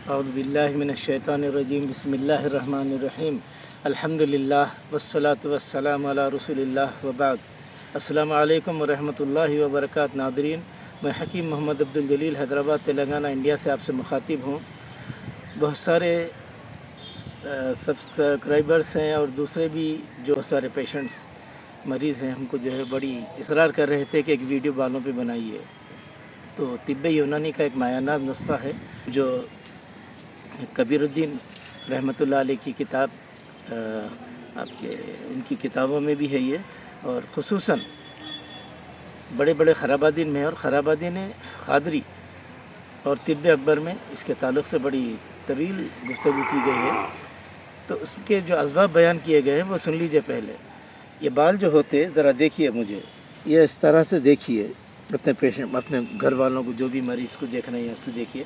اعوذ باللہ من الشیطان الرجیم بسم اللہ الرحمن الرحیم الحمدللہ والصلاة والسلام علی رسول اللہ وبعد۔ السلام علیکم ورحمۃ اللہ وبرکاتہ۔ ناظرین، میں حکیم محمد عبدالجلیل حیدرآباد تلنگانہ انڈیا سے آپ سے مخاطب ہوں۔ بہت سارے سبسکرائبرس ہیں اور دوسرے بھی جو سارے پیشنٹس مریض ہیں، ہم کو جو ہے بڑی اصرار کر رہے تھے کہ ایک ویڈیو بالوں پہ بنائیے۔ تو طب یونانی کا ایک مایہ نسخہ ہے جو کبیر الدین رحمۃ اللہ علیہ کی کتاب ان کی کتابوں میں بھی ہے یہ، اور خصوصاً بڑے بڑے خرابادین میں اور خرابادین قادری اور طب اکبر میں اس کے تعلق سے بڑی طویل گفتگو کی گئی ہے۔ تو اس کے جو اسباب بیان کیے گئے ہیں وہ سن لیجئے پہلے۔ یہ بال جو ہوتے، ذرا دیکھیے مجھے، یہ اس طرح سے دیکھیے، اپنے پیشنٹ اپنے گھر والوں کو، جو بھی مریض کو دیکھنا ہے اس کو دیکھیے۔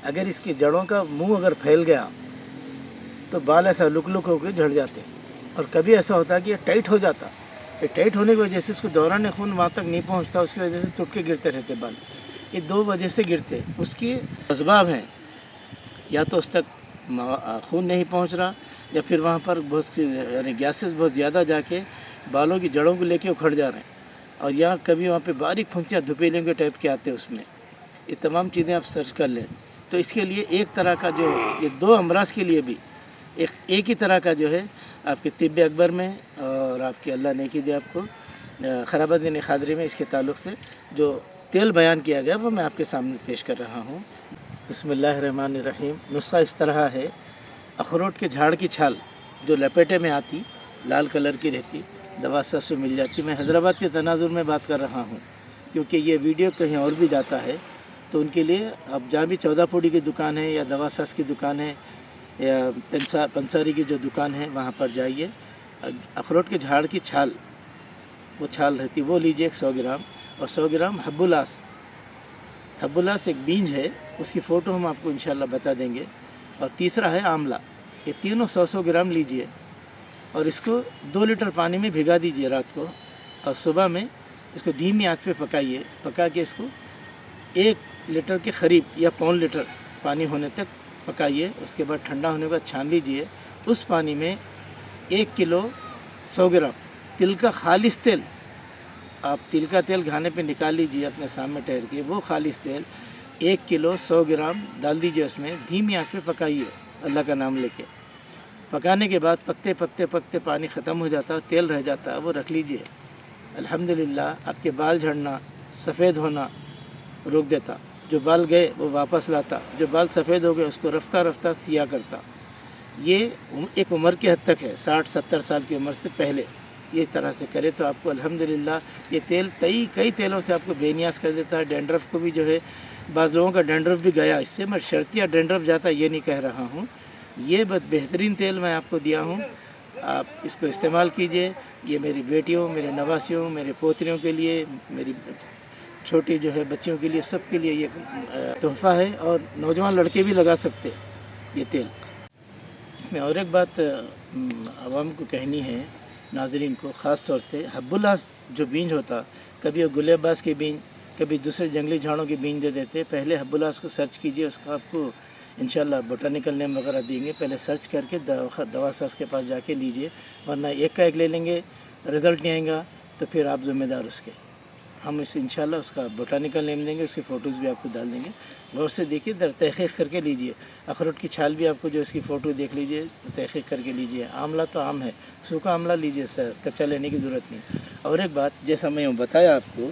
اگر اس کی جڑوں کا منہ اگر پھیل گیا تو بال ایسا لک لک ہو کے جھڑ جاتے، اور کبھی ایسا ہوتا ہے کہ یہ ٹائٹ ہو جاتا۔ یہ ٹائٹ ہونے کی وجہ سے اس کو دوران خون وہاں تک نہیں پہنچتا، اس کی وجہ سے ٹوٹ کے گرتے رہتے بال۔ یہ دو وجہ سے گرتے، اس کے اسباب ہیں، یا تو اس تک خون نہیں پہنچ رہا، یا پھر وہاں پر بہت یعنی گیسز بہت زیادہ جا کے بالوں کی جڑوں کو لے کے اکھڑ جا رہے ہیں، اور یا کبھی وہاں پہ باریک پھنسیاں دھپیلوں کے ٹائپ کے آتے ہیں اس میں۔ یہ تمام چیزیں آپ سرچ کر لیں۔ تو اس کے لیے ایک طرح کا جو یہ دو امراض کے لیے بھی ایک ہی طرح کا جو ہے آپ کے طب اکبر میں اور آپ کے اللہ نیکی دے آپ کو خرابادین قادری میں اس کے تعلق سے جو تیل بیان کیا گیا وہ میں آپ کے سامنے پیش کر رہا ہوں۔ بسم اللہ الرحمن الرحیم۔ نسخہ اس طرح ہے: اخروٹ کے جھاڑ کی چھال جو لپیٹے میں آتی، لال کلر کی رہتی، دوا سس سے مل جاتی۔ میں حیدرآباد کے تناظر میں بات کر رہا ہوں کیونکہ یہ ویڈیو کہیں اور بھی جاتا ہے، تو ان کے لیے اب جہاں بھی 14 پوڑی کی دکان ہے یا دوا ساز کی دکان ہے یا پنساری کی جو دکان ہے وہاں پر جائیے۔ اخروٹ کے جھاڑ کی چھال، وہ چھال رہتی، وہ لیجیے 100 گرام، اور 100 گرام حب الاس ایک بیج ہے، اس کی فوٹو ہم آپ کو انشاءاللہ بتا دیں گے، اور تیسرا ہے آملہ۔ یہ تینوں 100 گرام لیجیے، اور اس کو 2 لیٹر پانی میں بھگا دیجیے رات کو، اور صبح میں اس کو دھیمی آنچ پہ پکائیے۔ پکا کے اس کو 1 لیٹر کے قریب یا پون لیٹر پانی ہونے تک پکائیے۔ اس کے بعد ٹھنڈا ہونے کے بعد چھان لیجیے۔ اس پانی میں 1 کلو 100 گرام تل کا خالص تیل، آپ تل کا تیل گھانے پہ نکال لیجیے اپنے سامنے ٹھہر کے، وہ خالص تیل 1 کلو 100 گرام ڈال دیجیے، اس میں دھیمی آنچ پہ پکائیے اللہ کا نام لے کے۔ پکانے کے بعد پکتے پانی ختم ہو جاتا ہے، تیل رہ جاتا ہے، وہ رکھ لیجیے۔ الحمدللہ آپ کے بال جھڑنا، سفید ہونا روک دیتا۔ جو بال گئے وہ واپس لاتا، جو بال سفید ہو گئے اس کو رفتہ رفتہ سیاہ کرتا۔ یہ ایک عمر کی حد تک ہے، 60-70 سال کی عمر سے پہلے یہ طرح سے کرے تو آپ کو الحمدللہ یہ تیل کئی تیلوں سے آپ کو بے نیاز کر دیتا ہے۔ ڈینڈرف کو بھی جو ہے، بعض لوگوں کا ڈینڈرف بھی گیا اس سے، میں شرطیہ ڈینڈرف جاتا یہ نہیں کہہ رہا ہوں۔ یہ بہترین تیل میں آپ کو دیا ہوں، آپ اس کو استعمال کیجئے۔ یہ میری بیٹیوں، میرے نواسیوں، میرے پوتریوں کے لیے، میری چھوٹی جو ہے بچیوں کے لیے، سب کے لیے یہ تحفہ ہے، اور نوجوان لڑکے بھی لگا سکتے یہ تیل۔ اس میں اور ایک بات عوام کو کہنی ہے، ناظرین کو خاص طور سے، حب الاس جو بیج ہوتا، کبھی وہ گلے باز کے بیج، کبھی دوسرے جنگلی جھاڑوں کے بیج دے دیتے۔ پہلے حب الاس کو سرچ کیجئے، اس کا آپ کو انشاءاللہ بوٹانیکل نیم وغیرہ دیں گے، پہلے سرچ کر کے دوا ساز کے پاس جا کے لیجئے، ورنہ ایک کا ایک لے لیں گے، رزلٹ نہیں آئے گا تو پھر آپ ذمہ دار اس کے۔ ہم انشاءاللہ اس کا بوٹانیکل نیم دیں گے، اس کی فوٹوز بھی آپ کو ڈال دیں گے، غور سے دیکھیے، تحقیق کر کے لیجئے۔ اخروٹ کی چھال بھی آپ کو جو اس کی فوٹو دیکھ لیجئے، تحقیق کر کے لیجئے۔ آملہ تو عام ہے، سوکھا آملہ لیجئے سر، کچا لینے کی ضرورت نہیں۔ اور ایک بات، جیسا میں بتایا آپ کو،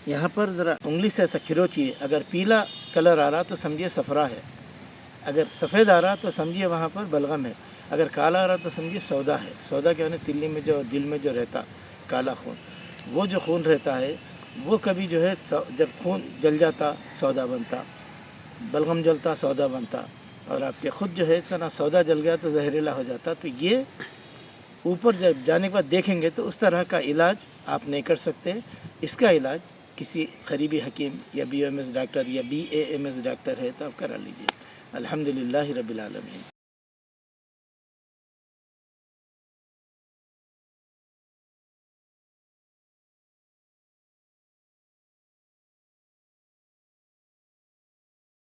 یہاں پر ذرا انگلی سے ایسا کھروچیے، اگر پیلا کلر آ رہا تو سمجھیے صفرا ہے، اگر سفید آ رہا تو سمجھیے وہاں پر بلغم ہے، اگر کالا آ رہا تو سمجھیے سودا ہے۔ سودا کیا ہے؟ تلی میں جو، دل میں جو رہتا کالا خون، وہ جو خون رہتا ہے وہ کبھی جو ہے جب خون جل جاتا سودا بنتا، بلغم جلتا سودا بنتا، اور آپ کے خود جو ہے اتنا سودا جل گیا تو زہریلا ہو جاتا۔ تو یہ اوپر جب جانے کے بعد دیکھیں گے تو اس طرح کا علاج آپ نہیں کر سکتے۔ اس کا علاج کسی قریبی حکیم یا BOMS ڈاکٹر یا BAMS ڈاکٹر ہے تو آپ کرا لیجیے۔ الحمدللہ رب العالمین۔